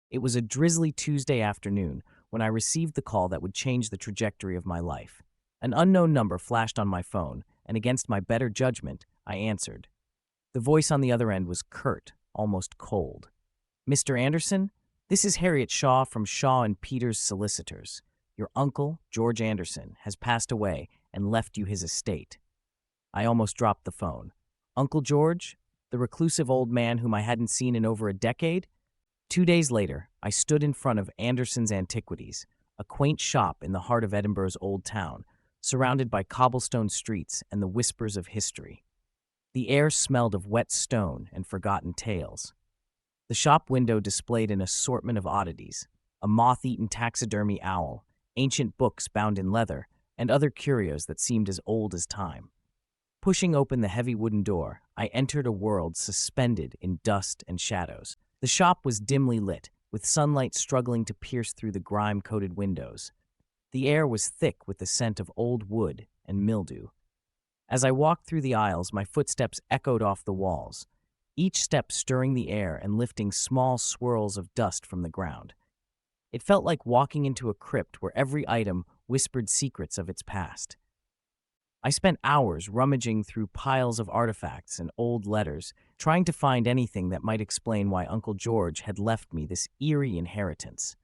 It was a drizzly Tuesday afternoon when I received the call that would change the trajectory of my life. An unknown number flashed on my phone, and against my better judgment, I answered. The voice on the other end was curt, almost cold. "Mr. Anderson, this is Harriet Shaw from Shaw and Peters Solicitors. Your uncle, George Anderson, has passed away and left you his estate." I almost dropped the phone. Uncle George? The reclusive old man whom I hadn't seen in over a decade? 2 days later, I stood in front of Anderson's Antiquities, a quaint shop in the heart of Edinburgh's old town, surrounded by cobblestone streets and the whispers of history. The air smelled of wet stone and forgotten tales. The shop window displayed an assortment of oddities: a moth-eaten taxidermy owl, ancient books bound in leather, and other curios that seemed as old as time. Pushing open the heavy wooden door, I entered a world suspended in dust and shadows. The shop was dimly lit, with sunlight struggling to pierce through the grime-coated windows. The air was thick with the scent of old wood and mildew. As I walked through the aisles, my footsteps echoed off the walls, each step stirring the air and lifting small swirls of dust from the ground. It felt like walking into a crypt where every item whispered secrets of its past. I spent hours rummaging through piles of artifacts and old letters, trying to find anything that might explain why Uncle George had left me this eerie inheritance.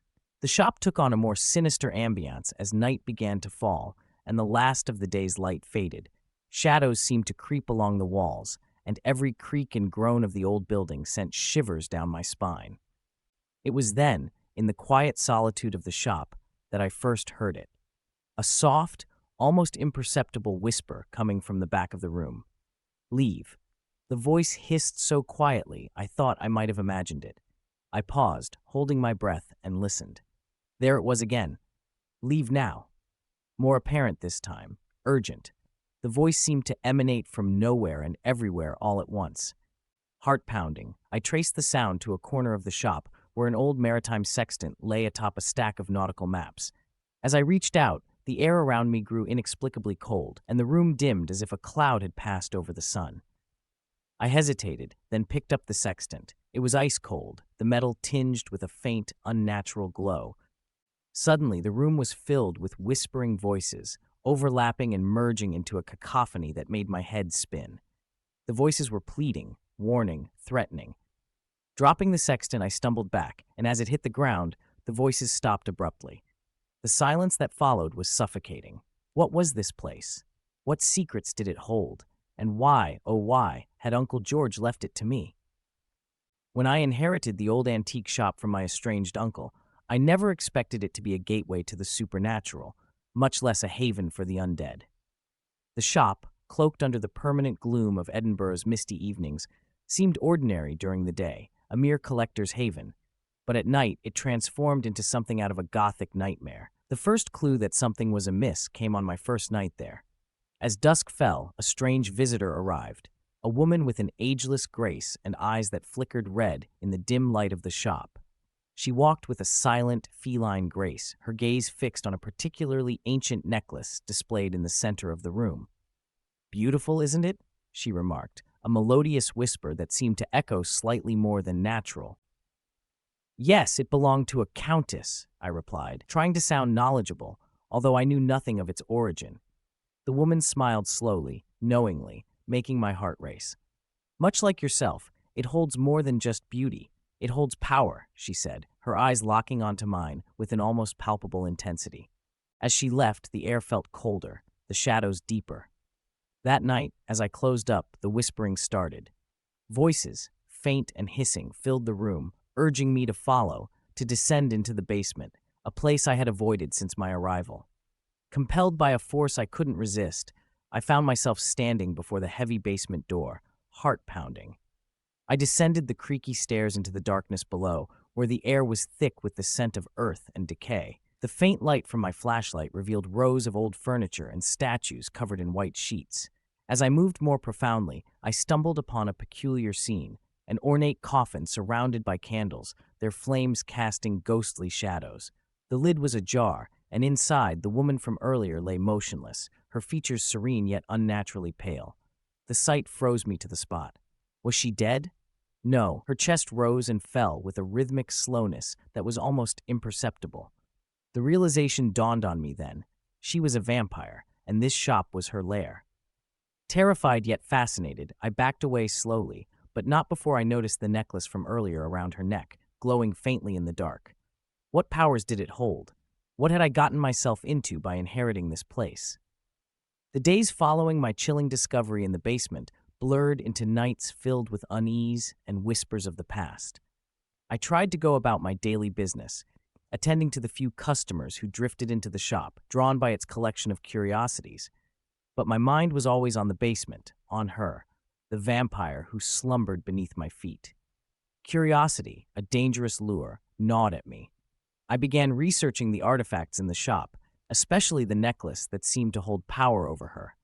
The shop took on a more sinister ambiance as night began to fall and the last of the day's light faded. Shadows seemed to creep along the walls, and every creak and groan of the old building sent shivers down my spine. It was then, in the quiet solitude of the shop, that I first heard it. A soft, almost imperceptible whisper coming from the back of the room. "Leave." The voice hissed so quietly I thought I might have imagined it. I paused, holding my breath, and listened. There it was again. "Leave now." More apparent this time, urgent. The voice seemed to emanate from nowhere and everywhere all at once. Heart pounding, I traced the sound to a corner of the shop where an old maritime sextant lay atop a stack of nautical maps. As I reached out, the air around me grew inexplicably cold, and the room dimmed as if a cloud had passed over the sun. I hesitated, then picked up the sextant. It was ice cold, the metal tinged with a faint, unnatural glow. Suddenly, the room was filled with whispering voices, overlapping and merging into a cacophony that made my head spin. The voices were pleading, warning, threatening. Dropping the sextant, I stumbled back, and as it hit the ground, the voices stopped abruptly. The silence that followed was suffocating. What was this place? What secrets did it hold? And why, oh why, had Uncle George left it to me? When I inherited the old antique shop from my estranged uncle, I never expected it to be a gateway to the supernatural, much less a haven for the undead. The shop, cloaked under the permanent gloom of Edinburgh's misty evenings, seemed ordinary during the day, a mere collector's haven. But at night, it transformed into something out of a Gothic nightmare. The first clue that something was amiss came on my first night there. As dusk fell, a strange visitor arrived, a woman with an ageless grace and eyes that flickered red in the dim light of the shop. She walked with a silent, feline grace, her gaze fixed on a particularly ancient necklace displayed in the center of the room. "Beautiful, isn't it?" she remarked, a melodious whisper that seemed to echo slightly more than natural. "Yes, it belonged to a countess," I replied, trying to sound knowledgeable, although I knew nothing of its origin. The woman smiled slowly, knowingly, making my heart race. "Much like yourself, it holds more than just beauty. It holds power," she said, her eyes locking onto mine with an almost palpable intensity. As she left, the air felt colder, the shadows deeper. That night, as I closed up, the whispering started. Voices, faint and hissing, filled the room, urging me to follow, to descend into the basement, a place I had avoided since my arrival. Compelled by a force I couldn't resist, I found myself standing before the heavy basement door, heart pounding. I descended the creaky stairs into the darkness below, where the air was thick with the scent of earth and decay. The faint light from my flashlight revealed rows of old furniture and statues covered in white sheets. As I moved more profoundly, I stumbled upon a peculiar scene, an ornate coffin surrounded by candles, their flames casting ghostly shadows. The lid was ajar, and inside, the woman from earlier lay motionless, her features serene yet unnaturally pale. The sight froze me to the spot. Was she dead? No, her chest rose and fell with a rhythmic slowness that was almost imperceptible. The realization dawned on me then. She was a vampire, and this shop was her lair. Terrified yet fascinated, I backed away slowly, but not before I noticed the necklace from earlier around her neck, glowing faintly in the dark. What powers did it hold? What had I gotten myself into by inheriting this place? The days following my chilling discovery in the basement blurred into nights filled with unease and whispers of the past. I tried to go about my daily business, attending to the few customers who drifted into the shop, drawn by its collection of curiosities. But my mind was always on the basement, on her, the vampire who slumbered beneath my feet. Curiosity, a dangerous lure, gnawed at me. I began researching the artifacts in the shop, especially the necklace that seemed to hold power over her.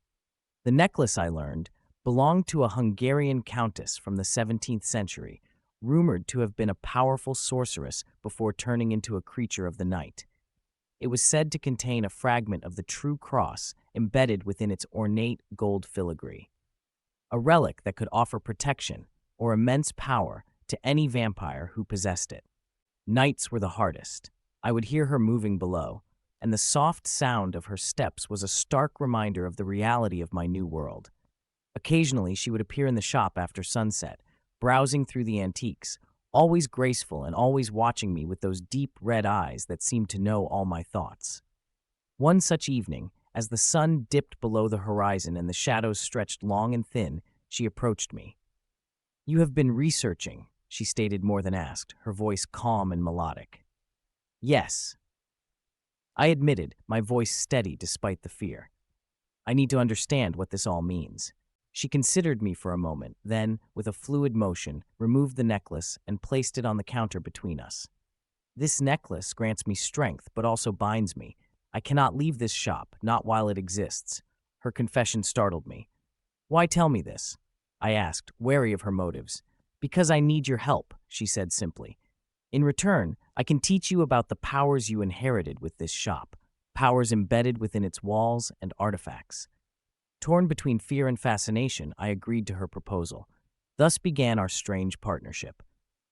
The necklace, I learned, belonged to a Hungarian countess from the 17th century, rumored to have been a powerful sorceress before turning into a creature of the night. It was said to contain a fragment of the true cross embedded within its ornate gold filigree, a relic that could offer protection or immense power to any vampire who possessed it. Nights were the hardest. I would hear her moving below, and the soft sound of her steps was a stark reminder of the reality of my new world. Occasionally, she would appear in the shop after sunset, browsing through the antiques, always graceful and always watching me with those deep red eyes that seemed to know all my thoughts. One such evening, as the sun dipped below the horizon and the shadows stretched long and thin, she approached me. "You have been researching," she stated more than asked, her voice calm and melodic. "Yes," I admitted, my voice steady despite the fear. "I need to understand what this all means." She considered me for a moment, then, with a fluid motion, removed the necklace and placed it on the counter between us. "This necklace grants me strength, but also binds me. I cannot leave this shop, not while it exists." Her confession startled me. "Why tell me this?" I asked, wary of her motives. "Because I need your help," she said simply. "In return, I can teach you about the powers you inherited with this shop, powers embedded within its walls and artifacts." Torn between fear and fascination, I agreed to her proposal. Thus began our strange partnership.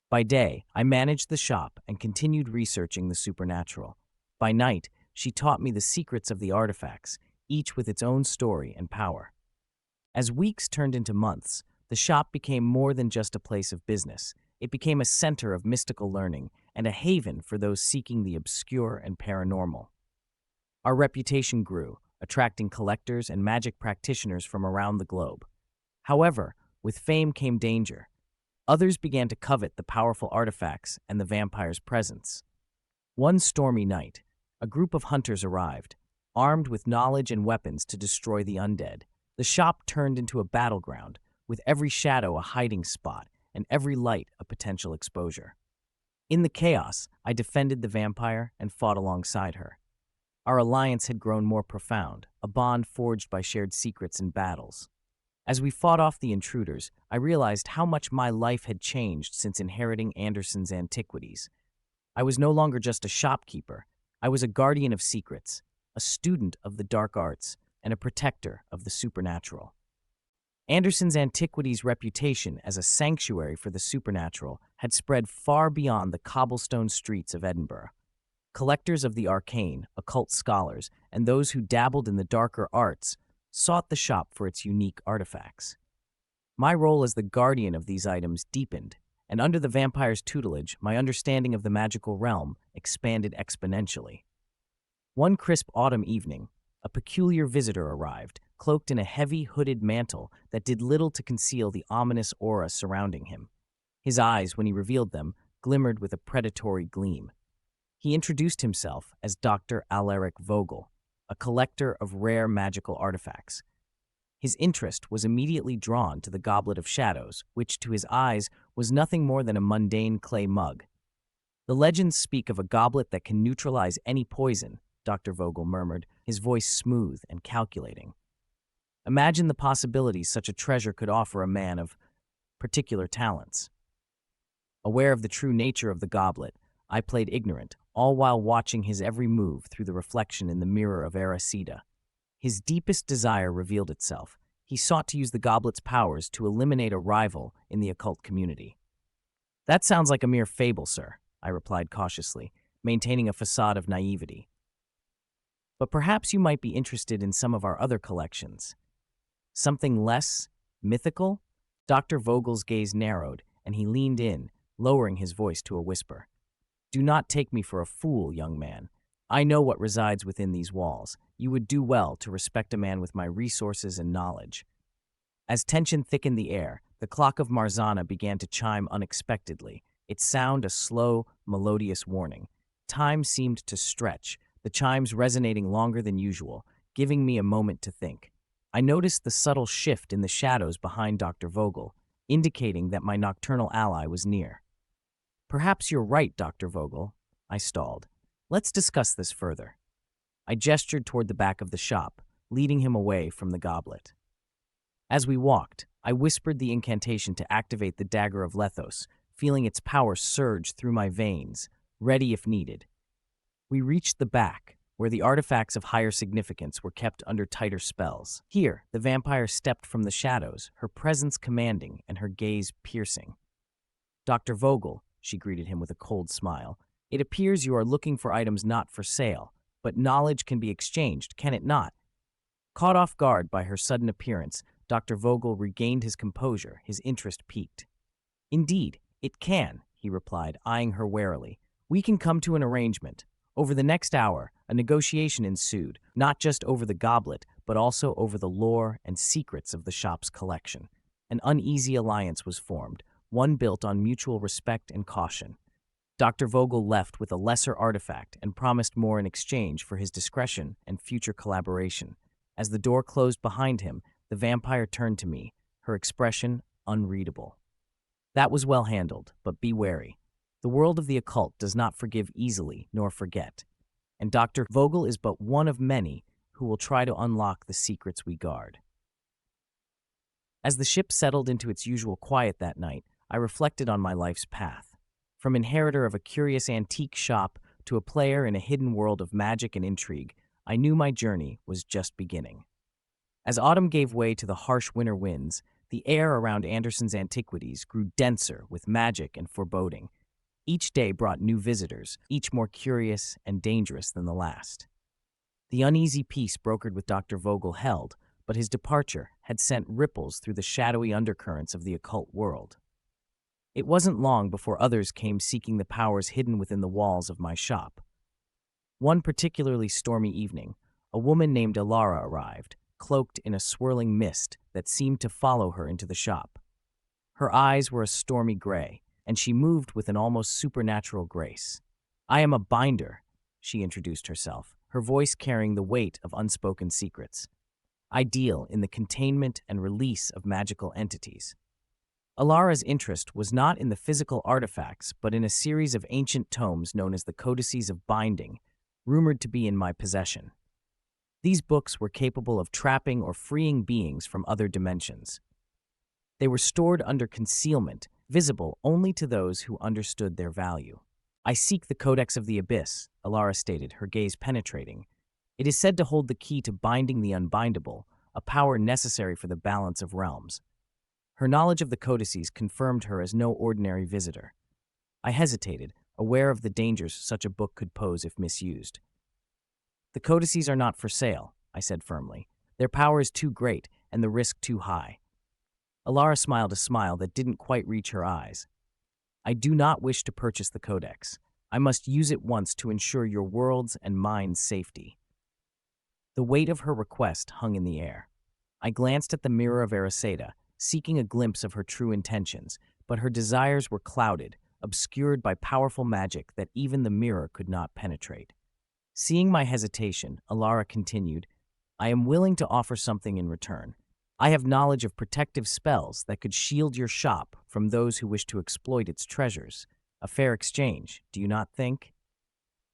By day, I managed the shop and continued researching the supernatural. By night, she taught me the secrets of the artifacts, each with its own story and power. As weeks turned into months, the shop became more than just a place of business. It became a center of mystical learning and a haven for those seeking the obscure and paranormal. Our reputation grew, attracting collectors and magic practitioners from around the globe. However, with fame came danger. Others began to covet the powerful artifacts and the vampire's presence. One stormy night, a group of hunters arrived, armed with knowledge and weapons to destroy the undead. The shop turned into a battleground, with every shadow a hiding spot and every light a potential exposure. In the chaos, I defended the vampire and fought alongside her. Our alliance had grown more profound, a bond forged by shared secrets and battles. As we fought off the intruders, I realized how much my life had changed since inheriting Anderson's antiquities. I was no longer just a shopkeeper. I was a guardian of secrets, a student of the dark arts, and a protector of the supernatural. Anderson's Antiquities' reputation as a sanctuary for the supernatural had spread far beyond the cobblestone streets of Edinburgh. Collectors of the arcane, occult scholars, and those who dabbled in the darker arts sought the shop for its unique artifacts. My role as the guardian of these items deepened, and under the vampire's tutelage, my understanding of the magical realm expanded exponentially. One crisp autumn evening, a peculiar visitor arrived, cloaked in a heavy, hooded mantle that did little to conceal the ominous aura surrounding him. His eyes, when he revealed them, glimmered with a predatory gleam. He introduced himself as Dr. Alaric Vogel, a collector of rare magical artifacts. His interest was immediately drawn to the Goblet of Shadows, which to his eyes was nothing more than a mundane clay mug. "The legends speak of a goblet that can neutralize any poison," Dr. Vogel murmured, his voice smooth and calculating. "Imagine the possibilities such a treasure could offer a man of particular talents." Aware of the true nature of the goblet, I played ignorant, all while watching his every move through the reflection in the mirror of Aracida. His deepest desire revealed itself. He sought to use the goblet's powers to eliminate a rival in the occult community. That sounds like a mere fable, sir, I replied cautiously, maintaining a facade of naivety. But perhaps you might be interested in some of our other collections. Something less mythical? Dr. Vogel's gaze narrowed, and he leaned in, lowering his voice to a whisper. Do not take me for a fool, young man. I know what resides within these walls. You would do well to respect a man with my resources and knowledge. As tension thickened the air, the clock of Marzana began to chime unexpectedly, its sound a slow, melodious warning. Time seemed to stretch, the chimes resonating longer than usual, giving me a moment to think. I noticed the subtle shift in the shadows behind Dr. Vogel, indicating that my nocturnal ally was near. Perhaps you're right, Dr. Vogel, I stalled. Let's discuss this further. I gestured toward the back of the shop, leading him away from the goblet. As we walked, I whispered the incantation to activate the dagger of Lethos, feeling its power surge through my veins, ready if needed. We reached the back, where the artifacts of higher significance were kept under tighter spells. Here, the vampire stepped from the shadows, her presence commanding and her gaze piercing. Dr. Vogel, she greeted him with a cold smile, it appears you are looking for items not for sale, but knowledge can be exchanged, can it not? Caught off guard by her sudden appearance, Dr. Vogel regained his composure, his interest piqued. Indeed, it can, he replied, eyeing her warily. We can come to an arrangement. Over the next hour, a negotiation ensued, not just over the goblet, but also over the lore and secrets of the shop's collection. An uneasy alliance was formed, one built on mutual respect and caution. Dr. Vogel left with a lesser artifact and promised more in exchange for his discretion and future collaboration. As the door closed behind him, the vampire turned to me, her expression unreadable. That was well handled, but be wary. The world of the occult does not forgive easily nor forget, and Dr. Vogel is but one of many who will try to unlock the secrets we guard. As the ship settled into its usual quiet that night, I reflected on my life's path. From inheritor of a curious antique shop to a player in a hidden world of magic and intrigue, I knew my journey was just beginning. As autumn gave way to the harsh winter winds, the air around Anderson's Antiquities grew denser with magic and foreboding. Each day brought new visitors, each more curious and dangerous than the last. The uneasy peace brokered with Dr. Vogel held, but his departure had sent ripples through the shadowy undercurrents of the occult world. It wasn't long before others came seeking the powers hidden within the walls of my shop. One particularly stormy evening, a woman named Alara arrived, cloaked in a swirling mist that seemed to follow her into the shop. Her eyes were a stormy gray, and she moved with an almost supernatural grace. I am a binder, she introduced herself, her voice carrying the weight of unspoken secrets. I deal in the containment and release of magical entities. Alara's interest was not in the physical artifacts, but in a series of ancient tomes known as the codices of binding, rumored to be in my possession. These books were capable of trapping or freeing beings from other dimensions. They were stored under concealment, visible only to those who understood their value. I seek the Codex of the Abyss, Alara stated, her gaze penetrating. It is said to hold the key to binding the unbindable, a power necessary for the balance of realms. Her knowledge of the codices confirmed her as no ordinary visitor. I hesitated, aware of the dangers such a book could pose if misused. The codices are not for sale, I said firmly. Their power is too great and the risk too high. Alara smiled a smile that didn't quite reach her eyes. I do not wish to purchase the codex. I must use it once to ensure your world's and mine's safety. The weight of her request hung in the air. I glanced at the mirror of Eriseda, seeking a glimpse of her true intentions, but her desires were clouded, obscured by powerful magic that even the mirror could not penetrate. Seeing my hesitation, Alara continued, I am willing to offer something in return. I have knowledge of protective spells that could shield your shop from those who wish to exploit its treasures. A fair exchange, do you not think?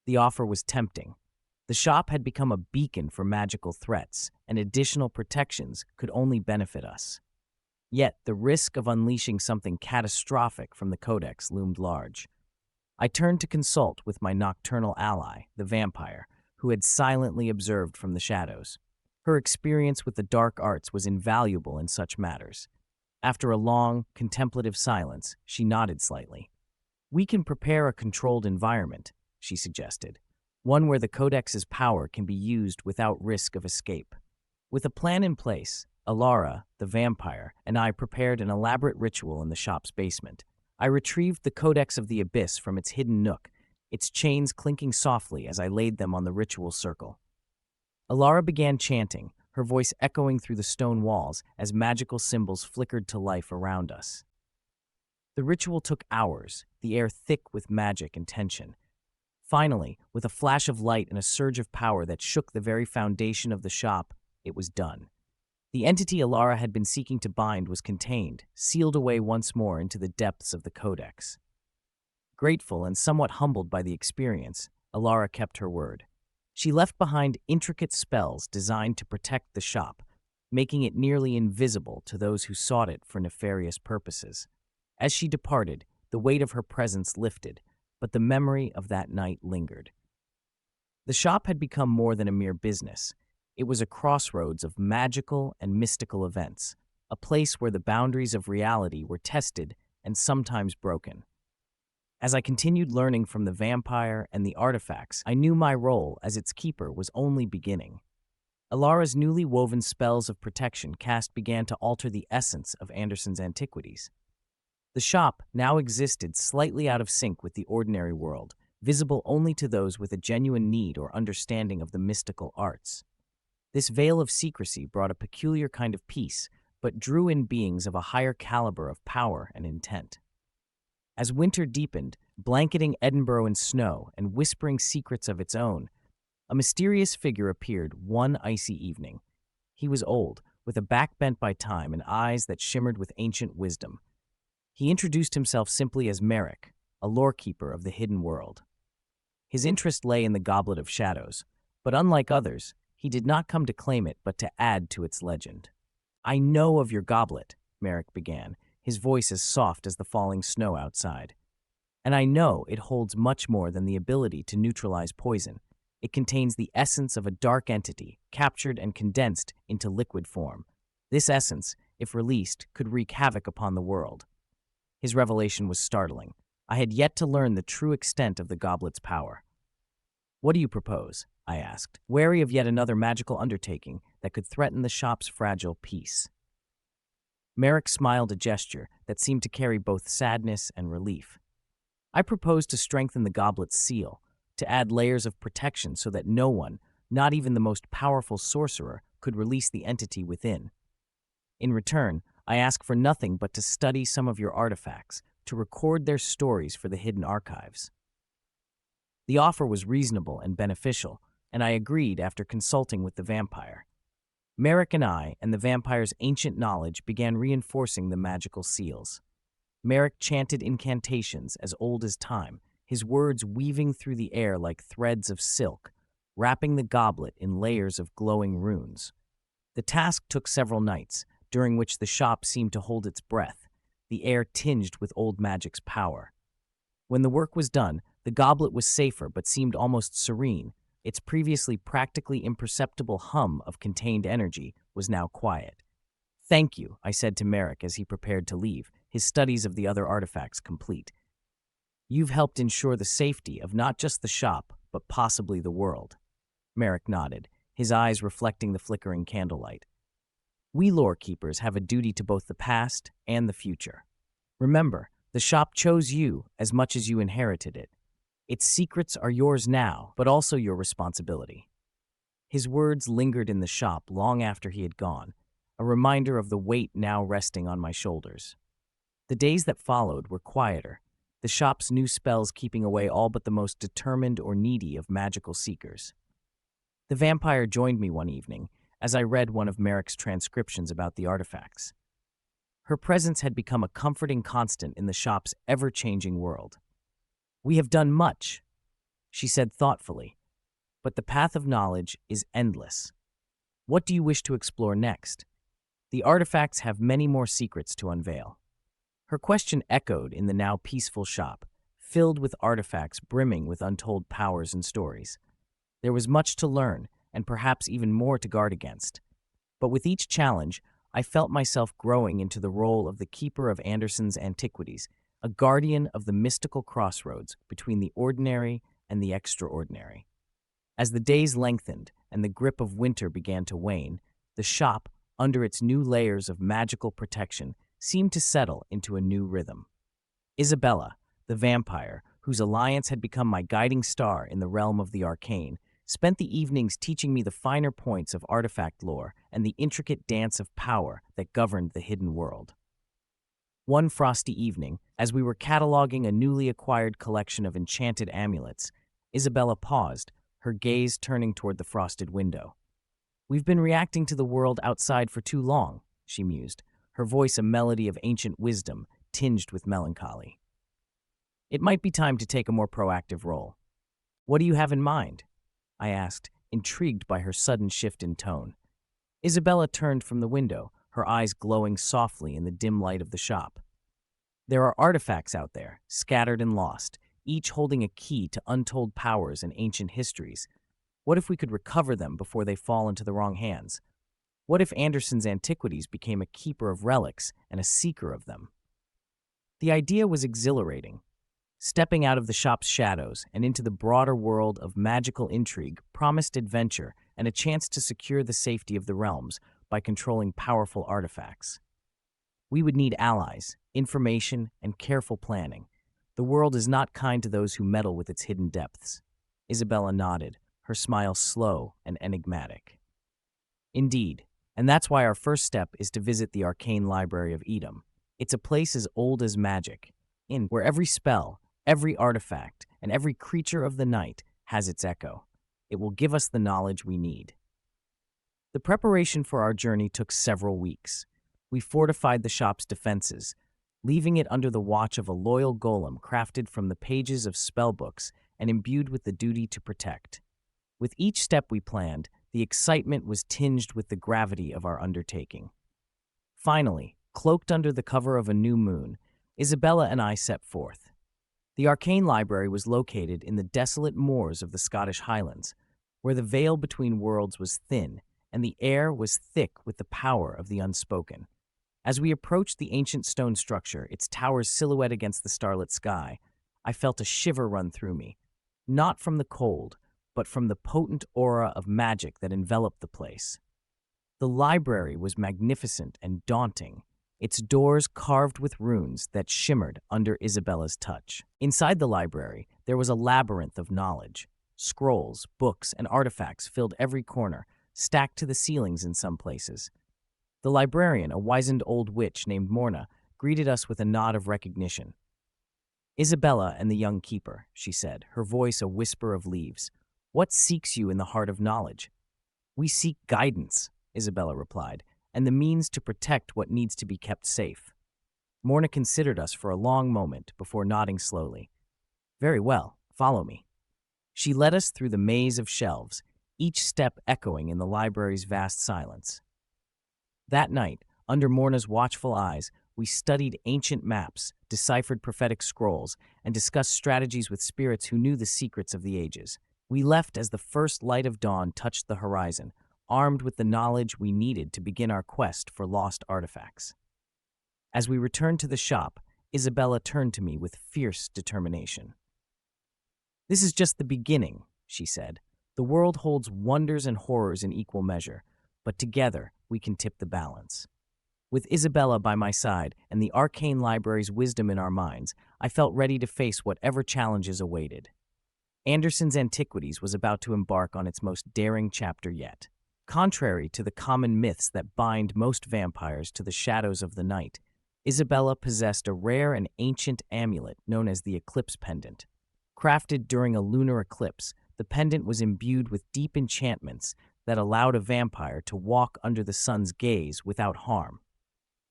The offer was tempting. The shop had become a beacon for magical threats, and additional protections could only benefit us. Yet the risk of unleashing something catastrophic from the codex loomed large. I turned to consult with my nocturnal ally, the vampire, who had silently observed from the shadows. Her experience with the dark arts was invaluable in such matters. After a long, contemplative silence, she nodded slightly. We can prepare a controlled environment, she suggested, one where the codex's power can be used without risk of escape. With a plan in place, Alara, the vampire, and I prepared an elaborate ritual in the shop's basement. I retrieved the Codex of the Abyss from its hidden nook, its chains clinking softly as I laid them on the ritual circle. Alara began chanting, her voice echoing through the stone walls as magical symbols flickered to life around us. The ritual took hours, the air thick with magic and tension. Finally, with a flash of light and a surge of power that shook the very foundation of the shop, it was done. The entity Alara had been seeking to bind was contained, sealed away once more into the depths of the Codex. Grateful and somewhat humbled by the experience, Alara kept her word. She left behind intricate spells designed to protect the shop, making it nearly invisible to those who sought it for nefarious purposes. As she departed, the weight of her presence lifted, but the memory of that night lingered. The shop had become more than a mere business. It was a crossroads of magical and mystical events, a place where the boundaries of reality were tested and sometimes broken. As I continued learning from the vampire and the artifacts, I knew my role as its keeper was only beginning. Alara's newly woven spells of protection cast began to alter the essence of Anderson's antiquities. The shop now existed slightly out of sync with the ordinary world, visible only to those with a genuine need or understanding of the mystical arts. This veil of secrecy brought a peculiar kind of peace, but drew in beings of a higher caliber of power and intent. As winter deepened, blanketing Edinburgh in snow and whispering secrets of its own, a mysterious figure appeared one icy evening. He was old, with a back bent by time and eyes that shimmered with ancient wisdom. He introduced himself simply as Merrick, a lorekeeper of the hidden world. His interest lay in the Goblet of Shadows, but unlike others, he did not come to claim it but to add to its legend. "I know of your goblet," Merrick began, his voice as soft as the falling snow outside. "And I know it holds much more than the ability to neutralize poison. It contains the essence of a dark entity, captured and condensed into liquid form. This essence, if released, could wreak havoc upon the world." His revelation was startling. I had yet to learn the true extent of the goblet's power. "What do you propose?" I asked, wary of yet another magical undertaking that could threaten the shop's fragile peace. Merrick smiled a gesture that seemed to carry both sadness and relief. "I propose to strengthen the goblet's seal, to add layers of protection so that no one, not even the most powerful sorcerer, could release the entity within. In return, I ask for nothing but to study some of your artifacts, to record their stories for the hidden archives." The offer was reasonable and beneficial, and I agreed after consulting with the vampire. Merrick and I and the vampire's ancient knowledge began reinforcing the magical seals. Merrick chanted incantations as old as time, his words weaving through the air like threads of silk, wrapping the goblet in layers of glowing runes. The task took several nights, during which the shop seemed to hold its breath, the air tinged with old magic's power. When the work was done, the goblet was safer but seemed almost serene. Its previously practically imperceptible hum of contained energy was now quiet. "Thank you," I said to Merrick as he prepared to leave, his studies of the other artifacts complete. "You've helped ensure the safety of not just the shop, but possibly the world." Merrick nodded, his eyes reflecting the flickering candlelight. "We lore keepers have a duty to both the past and the future. Remember, the shop chose you as much as you inherited it. Its secrets are yours now, but also your responsibility." His words lingered in the shop long after he had gone, a reminder of the weight now resting on my shoulders. The days that followed were quieter, the shop's new spells keeping away all but the most determined or needy of magical seekers. The vampire joined me one evening as I read one of Merrick's transcriptions about the artifacts. Her presence had become a comforting constant in the shop's ever-changing world. "We have done much," she said thoughtfully, "but the path of knowledge is endless. What do you wish to explore next? The artifacts have many more secrets to unveil." Her question echoed in the now peaceful shop, filled with artifacts brimming with untold powers and stories. There was much to learn, and perhaps even more to guard against. But with each challenge, I felt myself growing into the role of the keeper of Anderson's antiquities, a guardian of the mystical crossroads between the ordinary and the extraordinary. As the days lengthened and the grip of winter began to wane, the shop, under its new layers of magical protection, seemed to settle into a new rhythm. Isabella, the vampire, whose alliance had become my guiding star in the realm of the arcane, spent the evenings teaching me the finer points of artifact lore and the intricate dance of power that governed the hidden world. One frosty evening, as we were cataloging a newly acquired collection of enchanted amulets, Isabella paused, her gaze turning toward the frosted window. "We've been reacting to the world outside for too long," she mused, her voice a melody of ancient wisdom tinged with melancholy. "It might be time to take a more proactive role." "What do you have in mind?" I asked, intrigued by her sudden shift in tone. Isabella turned from the window, her eyes glowing softly in the dim light of the shop. "There are artifacts out there, scattered and lost, each holding a key to untold powers and ancient histories. What if we could recover them before they fall into the wrong hands? What if Anderson's Antiquities became a keeper of relics and a seeker of them?" The idea was exhilarating. Stepping out of the shop's shadows and into the broader world of magical intrigue promised adventure and a chance to secure the safety of the realms by controlling powerful artifacts. We would need allies, information, and careful planning. The world is not kind to those who meddle with its hidden depths. Isabella nodded, her smile slow and enigmatic. "Indeed, and that's why our first step is to visit the arcane library of Edom. It's a place as old as magic, where every spell, every artifact, and every creature of the night has its echo. It will give us the knowledge we need." The preparation for our journey took several weeks. We fortified the shop's defenses, leaving it under the watch of a loyal golem crafted from the pages of spellbooks and imbued with the duty to protect. With each step we planned, the excitement was tinged with the gravity of our undertaking. Finally, cloaked under the cover of a new moon, Isabella and I set forth. The arcane library was located in the desolate moors of the Scottish Highlands, where the veil between worlds was thin and the air was thick with the power of the unspoken. As we approached the ancient stone structure, its towers silhouette against the starlit sky, I felt a shiver run through me, not from the cold, but from the potent aura of magic that enveloped the place. The library was magnificent and daunting, its doors carved with runes that shimmered under Isabella's touch. Inside the library, there was a labyrinth of knowledge. Scrolls, books, and artifacts filled every corner, stacked to the ceilings in some places. The librarian, a wizened old witch named Morna, greeted us with a nod of recognition. "Isabella and the young keeper," she said, her voice a whisper of leaves. "What seeks you in the heart of knowledge?" "We seek guidance," Isabella replied, "and the means to protect what needs to be kept safe." Morna considered us for a long moment before nodding slowly. "Very well, follow me." She led us through the maze of shelves, each step echoing in the library's vast silence. That night, under Morna's watchful eyes, we studied ancient maps, deciphered prophetic scrolls, and discussed strategies with spirits who knew the secrets of the ages. We left as the first light of dawn touched the horizon, armed with the knowledge we needed to begin our quest for lost artifacts. As we returned to the shop, Isabella turned to me with fierce determination. "This is just the beginning," she said. "The world holds wonders and horrors in equal measure, but together we can tip the balance." With Isabella by my side and the arcane library's wisdom in our minds, I felt ready to face whatever challenges awaited. Anderson's Antiquities was about to embark on its most daring chapter yet. Contrary to the common myths that bind most vampires to the shadows of the night, Isabella possessed a rare and ancient amulet known as the eclipse pendant. Crafted during a lunar eclipse, the pendant was imbued with deep enchantments that allowed a vampire to walk under the sun's gaze without harm.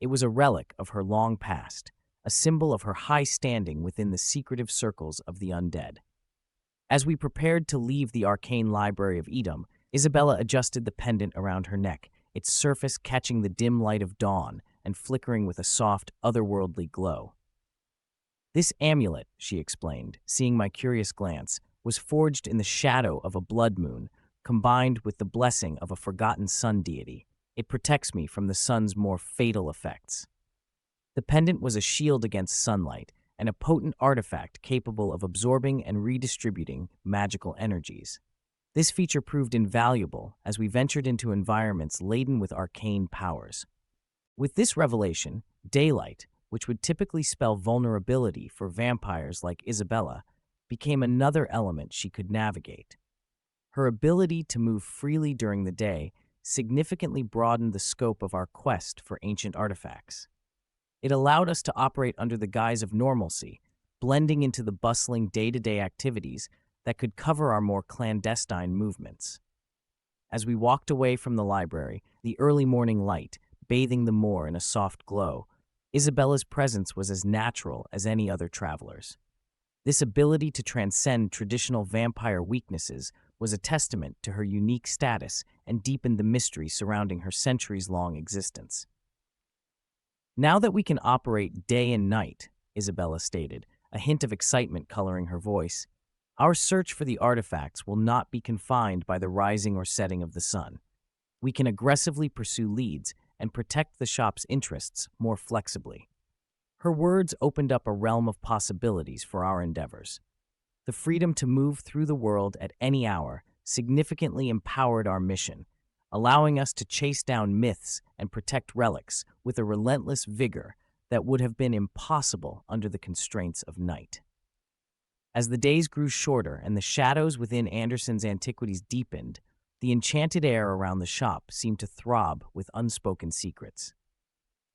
It was a relic of her long past, a symbol of her high standing within the secretive circles of the undead. As we prepared to leave the arcane library of Edom, Isabella adjusted the pendant around her neck, its surface catching the dim light of dawn and flickering with a soft, otherworldly glow. "This amulet," she explained, seeing my curious glance, "was forged in the shadow of a blood moon, combined with the blessing of a forgotten sun deity. It protects me from the sun's more fatal effects." The pendant was a shield against sunlight, and a potent artifact capable of absorbing and redistributing magical energies. This feature proved invaluable as we ventured into environments laden with arcane powers. With this revelation, daylight, which would typically spell vulnerability for vampires like Isabella, became another element she could navigate. Her ability to move freely during the day significantly broadened the scope of our quest for ancient artifacts. It allowed us to operate under the guise of normalcy, blending into the bustling day-to-day activities that could cover our more clandestine movements. As we walked away from the library, the early morning light bathing the moor in a soft glow, Isabella's presence was as natural as any other traveler's. This ability to transcend traditional vampire weaknesses was a testament to her unique status and deepened the mystery surrounding her centuries-long existence. "Now that we can operate day and night," Isabella stated, a hint of excitement coloring her voice, "our search for the artifacts will not be confined by the rising or setting of the sun. We can aggressively pursue leads and protect the shop's interests more flexibly." Her words opened up a realm of possibilities for our endeavors. The freedom to move through the world at any hour significantly empowered our mission, allowing us to chase down myths and protect relics with a relentless vigor that would have been impossible under the constraints of night. As the days grew shorter and the shadows within Anderson's Antiquities deepened, the enchanted air around the shop seemed to throb with unspoken secrets.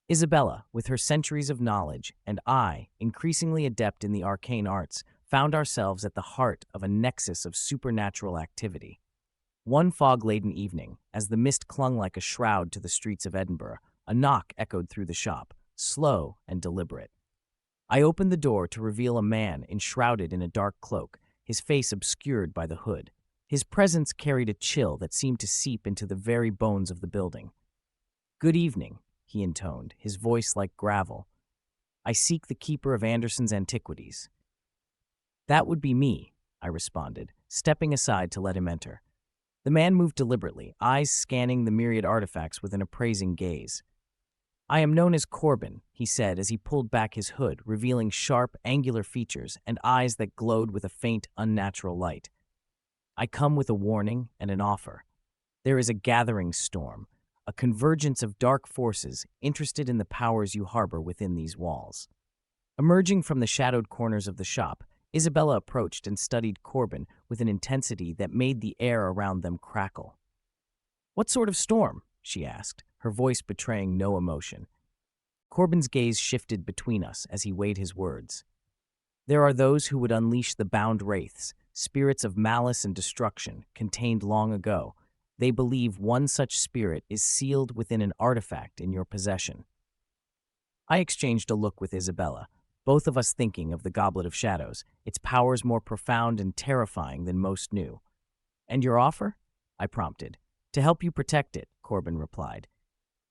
Isabella, with her centuries of knowledge, and I, increasingly adept in the arcane arts, found ourselves at the heart of a nexus of supernatural activity. One fog-laden evening, as the mist clung like a shroud to the streets of Edinburgh, a knock echoed through the shop, slow and deliberate. I opened the door to reveal a man enshrouded in a dark cloak, his face obscured by the hood. His presence carried a chill that seemed to seep into the very bones of the building. "Good evening," he intoned, his voice like gravel. "I seek the keeper of Anderson's Antiquities." "That would be me," I responded, stepping aside to let him enter. The man moved deliberately, eyes scanning the myriad artifacts with an appraising gaze. "I am known as Corbin," he said as he pulled back his hood, revealing sharp, angular features and eyes that glowed with a faint, unnatural light. "I come with a warning and an offer. There is a gathering storm, a convergence of dark forces interested in the powers you harbor within these walls." Emerging from the shadowed corners of the shop, Isabella approached and studied Corbin with an intensity that made the air around them crackle. "What sort of storm?" she asked, her voice betraying no emotion. Corbin's gaze shifted between us as he weighed his words. "There are those who would unleash the bound wraiths, spirits of malice and destruction, contained long ago. They believe one such spirit is sealed within an artifact in your possession." I exchanged a look with Isabella, both of us thinking of the Goblet of Shadows, its powers more profound and terrifying than most knew. "And your offer?" I prompted. "To help you protect it," Corbin replied.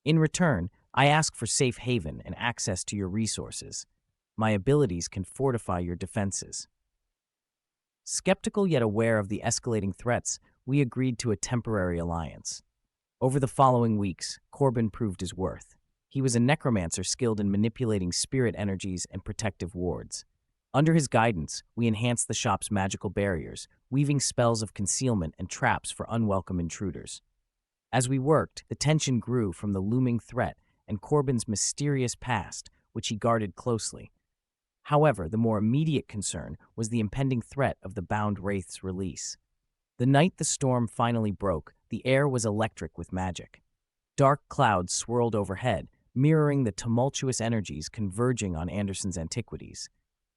"In return, I ask for safe haven and access to your resources. My abilities can fortify your defenses." Skeptical yet aware of the escalating threats, we agreed to a temporary alliance. Over the following weeks, Corbin proved his worth. He was a necromancer skilled in manipulating spirit energies and protective wards. Under his guidance, we enhanced the shop's magical barriers, weaving spells of concealment and traps for unwelcome intruders. As we worked, the tension grew from the looming threat and Corbin's mysterious past, which he guarded closely. However, the more immediate concern was the impending threat of the bound wraith's release. The night the storm finally broke, the air was electric with magic. Dark clouds swirled overhead, mirroring the tumultuous energies converging on Anderson's Antiquities.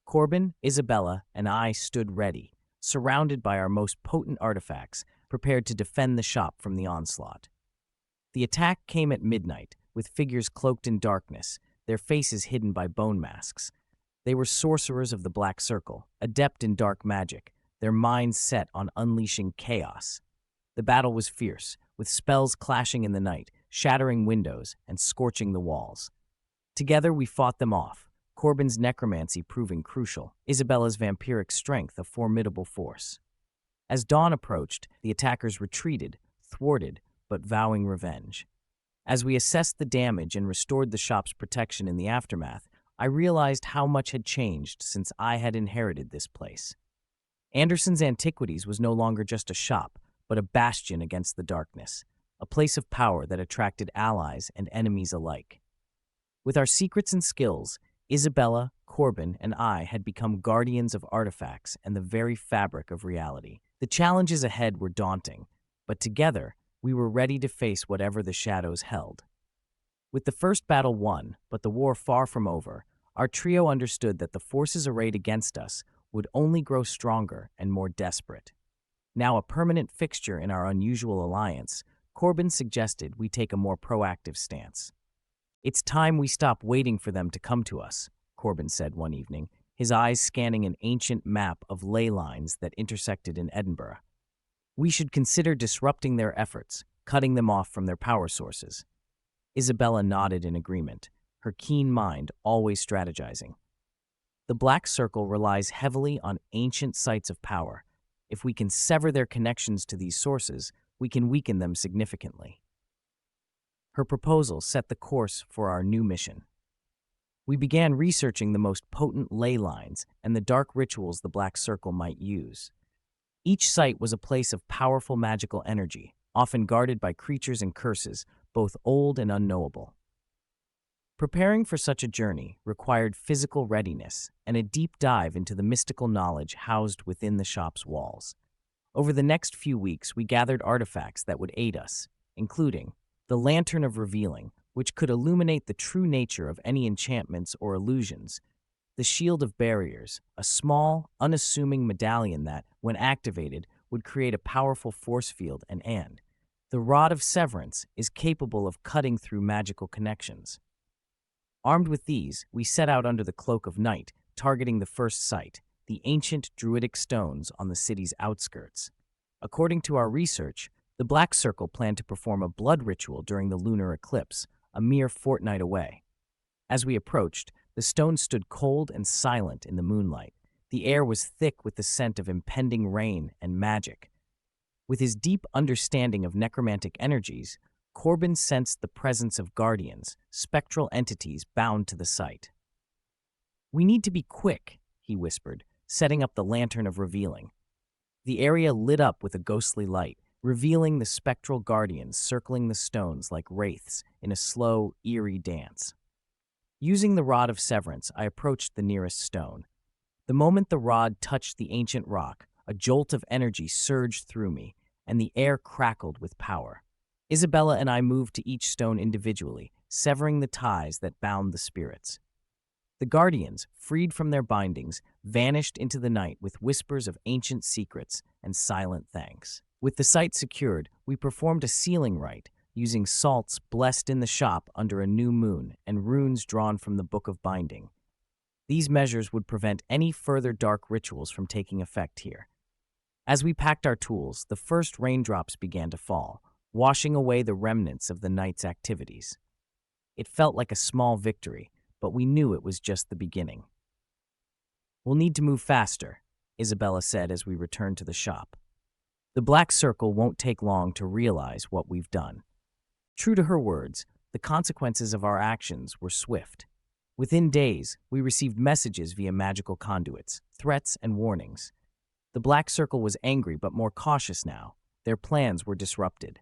Corbin, Isabella, and I stood ready, surrounded by our most potent artifacts, prepared to defend the shop from the onslaught. The attack came at midnight, with figures cloaked in darkness, their faces hidden by bone masks. They were sorcerers of the Black Circle, adept in dark magic, their minds set on unleashing chaos. The battle was fierce, with spells clashing in the night, shattering windows and scorching the walls. Together we fought them off, Corbin's necromancy proving crucial, Isabella's vampiric strength a formidable force. As dawn approached, the attackers retreated, thwarted, but vowing revenge. As we assessed the damage and restored the shop's protection in the aftermath, I realized how much had changed since I had inherited this place. Anderson's Antiquities was no longer just a shop, but a bastion against the darkness, a place of power that attracted allies and enemies alike. With our secrets and skills, Isabella, Corbin, and I had become guardians of artifacts and the very fabric of reality. The challenges ahead were daunting, but together, we were ready to face whatever the shadows held. With the first battle won, but the war far from over, our trio understood that the forces arrayed against us would only grow stronger and more desperate. Now a permanent fixture in our unusual alliance, Corbin suggested we take a more proactive stance. "It's time we stop waiting for them to come to us," Corbin said one evening, his eyes scanning an ancient map of ley lines that intersected in Edinburgh. "We should consider disrupting their efforts, cutting them off from their power sources." Isabella nodded in agreement, her keen mind always strategizing. The Black Circle relies heavily on ancient sites of power. If we can sever their connections to these sources, we can weaken them significantly. Her proposal set the course for our new mission. We began researching the most potent ley lines and the dark rituals the Black Circle might use. Each site was a place of powerful magical energy, often guarded by creatures and curses, both old and unknowable. Preparing for such a journey required physical readiness and a deep dive into the mystical knowledge housed within the shop's walls. Over the next few weeks, we gathered artifacts that would aid us, including the Lantern of Revealing, which could illuminate the true nature of any enchantments or illusions, the Shield of Barriers, a small, unassuming medallion that, when activated, would create a powerful force field, and the Rod of Severance is capable of cutting through magical connections. Armed with these, we set out under the cloak of night, targeting the first site, the ancient druidic stones on the city's outskirts. According to our research, the Black Circle planned to perform a blood ritual during the lunar eclipse, a mere fortnight away. As we approached, the stones stood cold and silent in the moonlight. The air was thick with the scent of impending rain and magic. With his deep understanding of necromantic energies, Corbin sensed the presence of guardians, spectral entities bound to the site. "We need to be quick," he whispered, setting up the Lantern of Revealing. The area lit up with a ghostly light, revealing the spectral guardians circling the stones like wraiths in a slow, eerie dance. Using the Rod of Severance, I approached the nearest stone. The moment the rod touched the ancient rock, a jolt of energy surged through me, and the air crackled with power. Isabella and I moved to each stone individually, severing the ties that bound the spirits. The guardians, freed from their bindings, vanished into the night with whispers of ancient secrets and silent thanks. With the site secured, we performed a sealing rite, using salts blessed in the shop under a new moon and runes drawn from the Book of Binding. These measures would prevent any further dark rituals from taking effect here. As we packed our tools, the first raindrops began to fall, washing away the remnants of the night's activities. It felt like a small victory, but we knew it was just the beginning. "We'll need to move faster," Isabella said as we returned to the shop. "The Black Circle won't take long to realize what we've done." True to her words, the consequences of our actions were swift. Within days, we received messages via magical conduits, threats and warnings. The Black Circle was angry but more cautious now. Their plans were disrupted.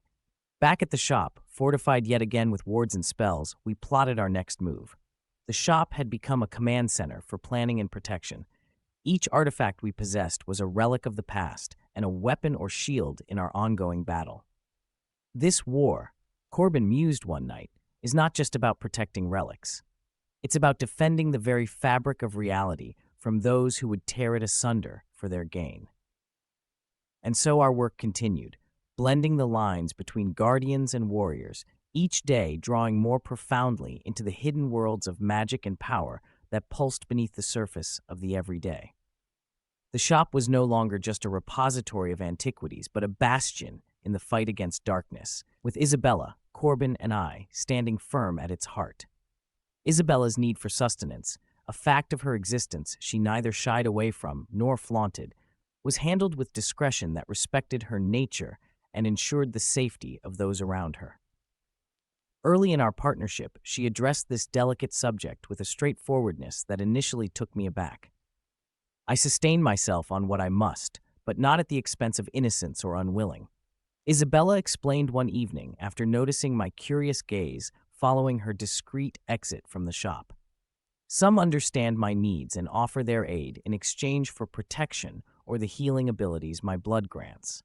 Back at the shop, fortified yet again with wards and spells, we plotted our next move. The shop had become a command center for planning and protection. Each artifact we possessed was a relic of the past and a weapon or shield in our ongoing battle. This war, Corbin mused one night, is not just about protecting relics. It's about defending the very fabric of reality from those who would tear it asunder for their gain. And so our work continued, blending the lines between guardians and warriors, each day drawing more profoundly into the hidden worlds of magic and power that pulsed beneath the surface of the everyday. The shop was no longer just a repository of antiquities, but a bastion in the fight against darkness, with Isabella, Corbin, and I standing firm at its heart. Isabella's need for sustenance, a fact of her existence she neither shied away from nor flaunted, was handled with discretion that respected her nature and ensured the safety of those around her. Early in our partnership, she addressed this delicate subject with a straightforwardness that initially took me aback. I sustained myself on what I must, but not at the expense of innocence or unwilling. Isabella explained one evening after noticing my curious gaze following her discreet exit from the shop. Some understand my needs and offer their aid in exchange for protection or the healing abilities my blood grants.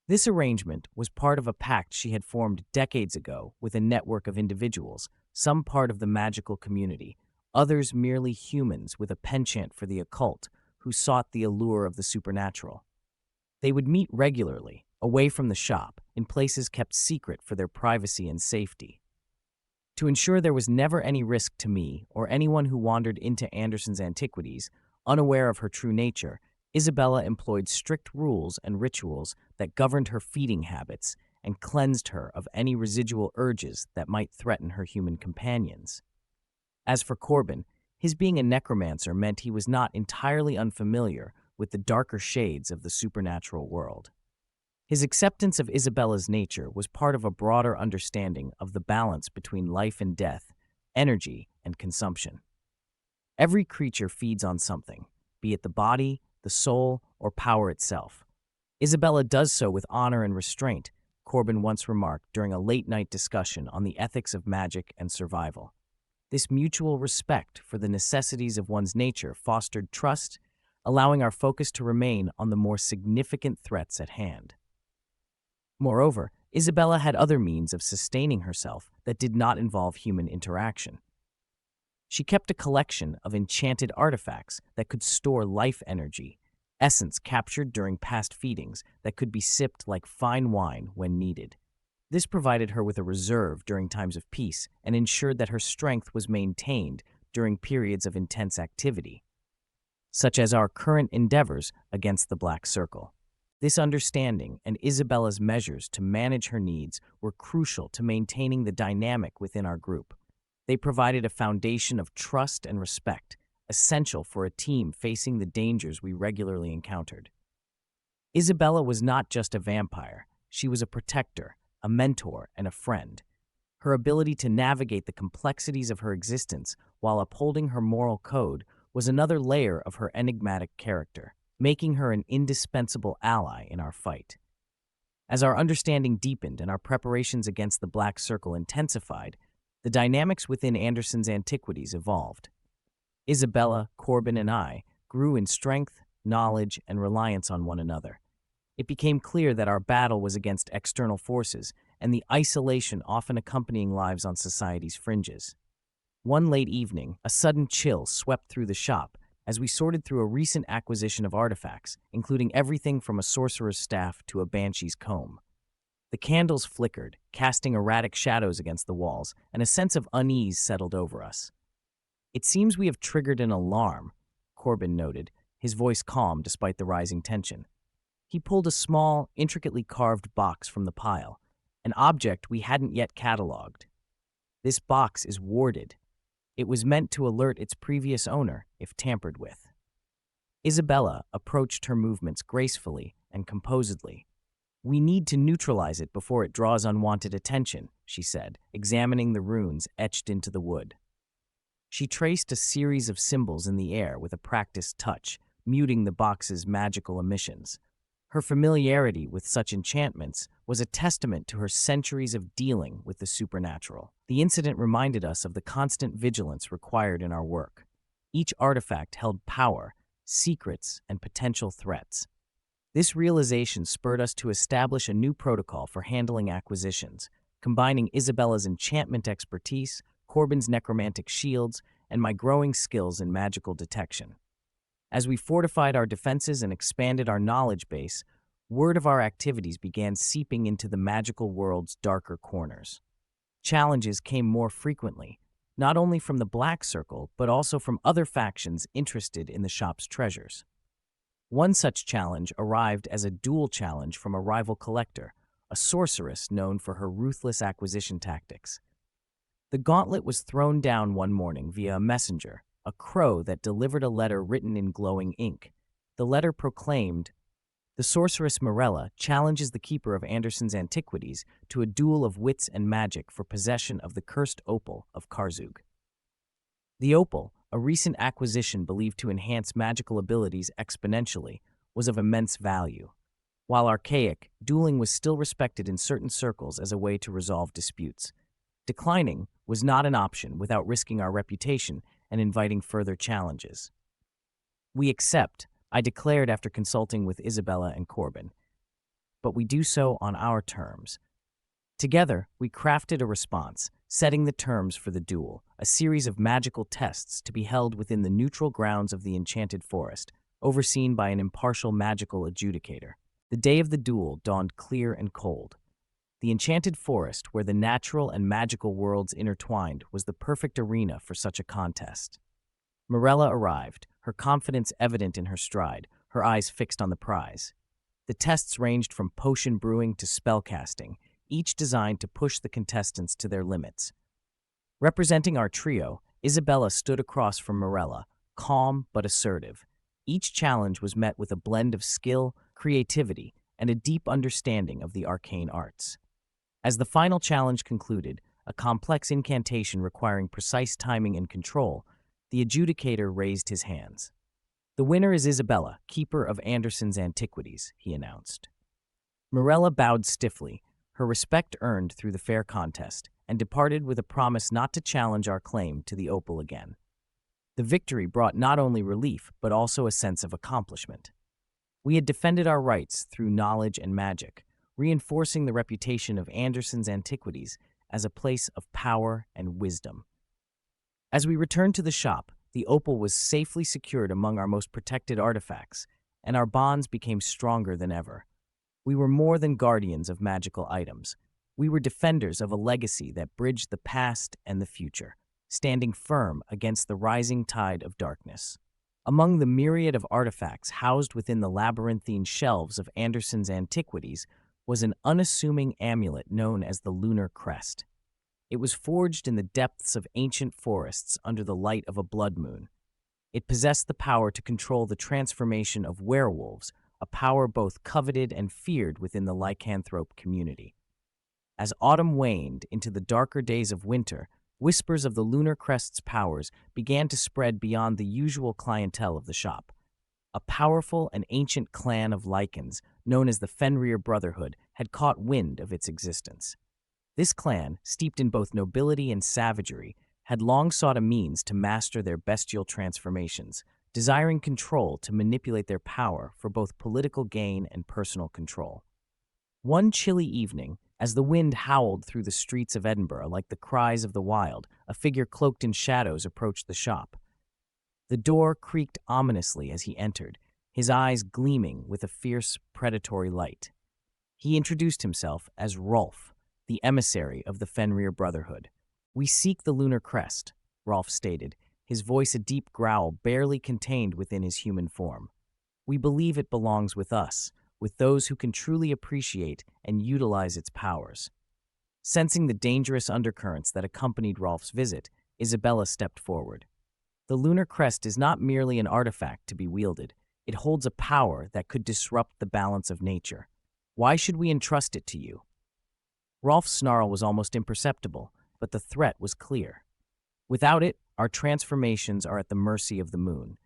This arrangement was part of a pact she had formed decades ago with a network of individuals, some part of the magical community, others merely humans with a penchant for the occult who sought the allure of the supernatural. They would meet regularly, away from the shop, in places kept secret for their privacy and safety. To ensure there was never any risk to me or anyone who wandered into Anderson's antiquities, unaware of her true nature, Isabella employed strict rules and rituals that governed her feeding habits and cleansed her of any residual urges that might threaten her human companions. As for Corbin, his being a necromancer meant he was not entirely unfamiliar with the darker shades of the supernatural world. His acceptance of Isabella's nature was part of a broader understanding of the balance between life and death, energy and consumption. Every creature feeds on something, be it the body, the soul, or power itself. Isabella does so with honor and restraint, Corbin once remarked during a late-night discussion on the ethics of magic and survival. This mutual respect for the necessities of one's nature fostered trust, allowing our focus to remain on the more significant threats at hand. Moreover, Isabella had other means of sustaining herself that did not involve human interaction. She kept a collection of enchanted artifacts that could store life energy, essence captured during past feedings that could be sipped like fine wine when needed. This provided her with a reserve during times of peace and ensured that her strength was maintained during periods of intense activity, such as our current endeavors against the Black Circle. This understanding and Isabella's measures to manage her needs were crucial to maintaining the dynamic within our group. They provided a foundation of trust and respect, essential for a team facing the dangers we regularly encountered. Isabella was not just a vampire, she was a protector, a mentor, and a friend. Her ability to navigate the complexities of her existence while upholding her moral code was another layer of her enigmatic character, making her an indispensable ally in our fight. As our understanding deepened and our preparations against the Black Circle intensified, the dynamics within Anderson's antiquities evolved. Isabella, Corbin, and I grew in strength, knowledge, and reliance on one another. It became clear that our battle was against external forces and the isolation often accompanying lives on society's fringes. One late evening, a sudden chill swept through the shop as we sorted through a recent acquisition of artifacts, including everything from a sorcerer's staff to a banshee's comb. The candles flickered, casting erratic shadows against the walls, and a sense of unease settled over us. "It seems we have triggered an alarm," Corbin noted, his voice calm despite the rising tension. He pulled a small, intricately carved box from the pile, an object we hadn't yet cataloged. "This box is warded. It was meant to alert its previous owner if tampered with." Isabella approached her movements gracefully and composedly. "We need to neutralize it before it draws unwanted attention," she said, examining the runes etched into the wood. She traced a series of symbols in the air with a practiced touch, muting the box's magical emissions. Her familiarity with such enchantments was a testament to her centuries of dealing with the supernatural. The incident reminded us of the constant vigilance required in our work. Each artifact held power, secrets, and potential threats. This realization spurred us to establish a new protocol for handling acquisitions, combining Isabella's enchantment expertise, Corbin's necromantic shields, and my growing skills in magical detection. As we fortified our defenses and expanded our knowledge base, word of our activities began seeping into the magical world's darker corners. Challenges came more frequently, not only from the Black Circle, but also from other factions interested in the shop's treasures. One such challenge arrived as a duel challenge from a rival collector, a sorceress known for her ruthless acquisition tactics. The gauntlet was thrown down one morning via a messenger, a crow that delivered a letter written in glowing ink. The letter proclaimed, The sorceress Morella challenges the keeper of Anderson's antiquities to a duel of wits and magic for possession of the cursed opal of Karzug. The opal, a recent acquisition believed to enhance magical abilities exponentially, was of immense value. While archaic, dueling was still respected in certain circles as a way to resolve disputes. Declining was not an option without risking our reputation and inviting further challenges. "We accept," I declared after consulting with Isabella and Corbin, "but we do so on our terms." Together, we crafted a response, setting the terms for the duel, a series of magical tests to be held within the neutral grounds of the enchanted forest, overseen by an impartial magical adjudicator. The day of the duel dawned clear and cold. The enchanted forest, where the natural and magical worlds intertwined, was the perfect arena for such a contest. Morella arrived, her confidence evident in her stride, her eyes fixed on the prize. The tests ranged from potion brewing to spellcasting, each designed to push the contestants to their limits. Representing our trio, Isabella stood across from Morella, calm but assertive. Each challenge was met with a blend of skill, creativity, and a deep understanding of the arcane arts. As the final challenge concluded, a complex incantation requiring precise timing and control, the adjudicator raised his hands. "The winner is Isabella, keeper of Anderson's antiquities," he announced. Morella bowed stiffly, her respect earned through the fair contest, and departed with a promise not to challenge our claim to the opal again. The victory brought not only relief, but also a sense of accomplishment. We had defended our rights through knowledge and magic, reinforcing the reputation of Anderson's antiquities as a place of power and wisdom. As we returned to the shop, the opal was safely secured among our most protected artifacts, and our bonds became stronger than ever. We were more than guardians of magical items. We were defenders of a legacy that bridged the past and the future, standing firm against the rising tide of darkness. Among the myriad of artifacts housed within the labyrinthine shelves of Anderson's antiquities was an unassuming amulet known as the Lunar Crest. It was forged in the depths of ancient forests under the light of a blood moon. It possessed the power to control the transformation of werewolves, a power both coveted and feared within the lycanthrope community. As autumn waned into the darker days of winter, whispers of the Lunar Crest's powers began to spread beyond the usual clientele of the shop. A powerful and ancient clan of lycans, known as the Fenrir Brotherhood, had caught wind of its existence. This clan, steeped in both nobility and savagery, had long sought a means to master their bestial transformations, desiring control to manipulate their power for both political gain and personal control. One chilly evening, as the wind howled through the streets of Edinburgh like the cries of the wild, a figure cloaked in shadows approached the shop. The door creaked ominously as he entered, his eyes gleaming with a fierce, predatory light. He introduced himself as Rolf, the emissary of the Fenrir Brotherhood. "We seek the Lunar Crest," Rolf stated, his voice a deep growl barely contained within his human form. "We believe it belongs with us, with those who can truly appreciate and utilize its powers." Sensing the dangerous undercurrents that accompanied Rolf's visit, Isabella stepped forward. "The Lunar Crest is not merely an artifact to be wielded. It holds a power that could disrupt the balance of nature. Why should we entrust it to you?" Rolf's snarl was almost imperceptible, but the threat was clear. "Without it, our transformations are at the mercy of the moon.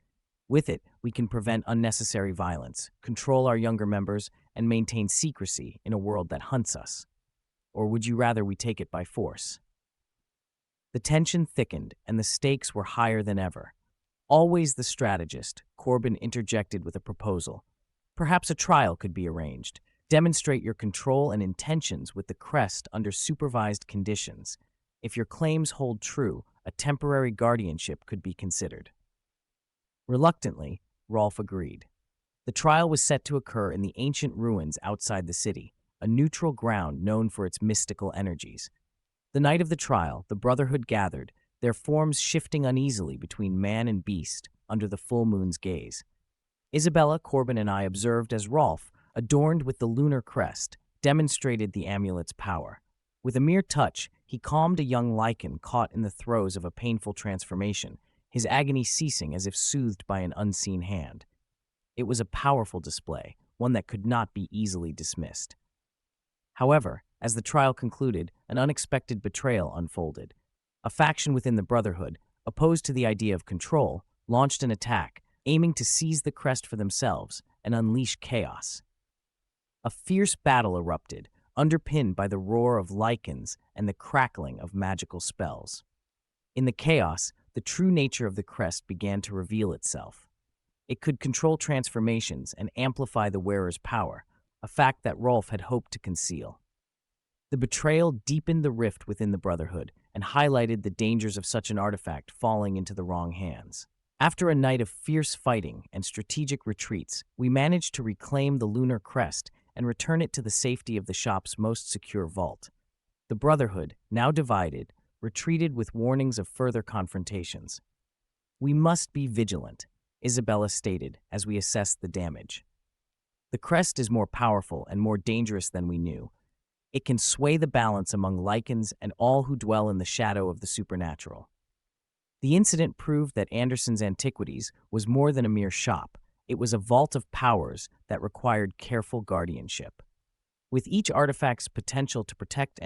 With it, we can prevent unnecessary violence, control our younger members, and maintain secrecy in a world that hunts us. Or would you rather we take it by force?" The tension thickened, and the stakes were higher than ever. Always the strategist, Corbin interjected with a proposal. "Perhaps a trial could be arranged. Demonstrate your control and intentions with the crest under supervised conditions. If your claims hold true, a temporary guardianship could be considered." Reluctantly, Rolf agreed. The trial was set to occur in the ancient ruins outside the city, a neutral ground known for its mystical energies. The night of the trial, the Brotherhood gathered, their forms shifting uneasily between man and beast under the full moon's gaze. Isabella, Corbin, and I observed as Rolf, adorned with the Lunar Crest, demonstrated the amulet's power. With a mere touch, he calmed a young lichen caught in the throes of a painful transformation, his agony ceasing as if soothed by an unseen hand. It was a powerful display, one that could not be easily dismissed. However, as the trial concluded, an unexpected betrayal unfolded. A faction within the Brotherhood, opposed to the idea of control, launched an attack, aiming to seize the crest for themselves and unleash chaos. A fierce battle erupted, underpinned by the roar of lichens and the crackling of magical spells. In the chaos, the true nature of the crest began to reveal itself. It could control transformations and amplify the wearer's power, a fact that Rolf had hoped to conceal. The betrayal deepened the rift within the Brotherhood and highlighted the dangers of such an artifact falling into the wrong hands. After a night of fierce fighting and strategic retreats, we managed to reclaim the lunar crest and return it to the safety of the shop's most secure vault. The Brotherhood, now divided, retreated with warnings of further confrontations. "We must be vigilant," Isabella stated as we assessed the damage. "The crest is more powerful and more dangerous than we knew. It can sway the balance among lichens and all who dwell in the shadow of the supernatural." The incident proved that Anderson's Antiquities was more than a mere shop. It was a vault of powers that required careful guardianship. With each artifact's potential to protect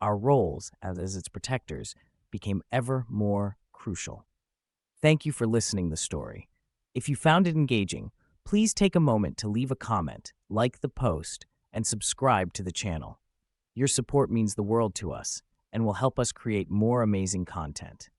our roles as its protectors became ever more crucial. Thank you for listening to the story. If you found it engaging, please take a moment to leave a comment, like the post, and subscribe to the channel. Your support means the world to us and will help us create more amazing content.